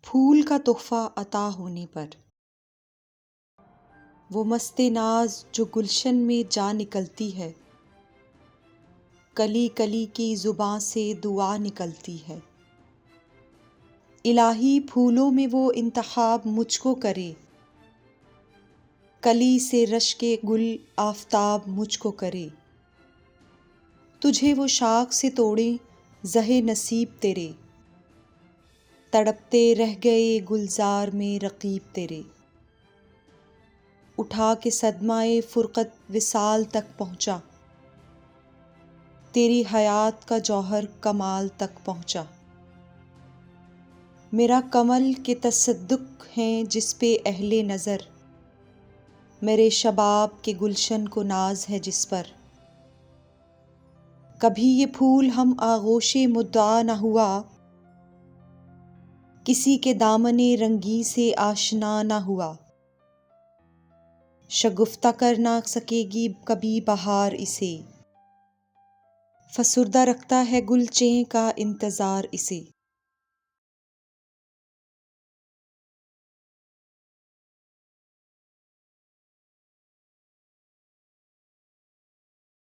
پھول کا تحفہ عطا ہونے پر۔ وہ مست ناز جو گلشن میں جا نکلتی ہے، کلی کلی کی زباں سے دعا نکلتی ہے۔ الہی پھولوں میں وہ انتخاب مجھ کو کرے، کلی سے رشک گل آفتاب مجھ کو کرے۔ تجھے وہ شاخ سے توڑیں زہے نصیب تیرے، تڑپتے رہ گئے گلزار میں رقیب تیرے۔ اٹھا کے صدمہ فرقت وصال تک پہنچا، تیری حیات کا جوہر کمال تک پہنچا۔ میرا کمل کے تصدق ہیں جس پہ اہل نظر، میرے شباب کے گلشن کو ناز ہے جس پر۔ کبھی یہ پھول ہم آغوش مدعا نہ ہوا، کسی کے دامن رنگی سے آشنا نہ ہوا۔ شگفتہ کر نہ سکے گی کبھی بہار اسے، فسردہ رکھتا ہے گل چین کا انتظار اسے۔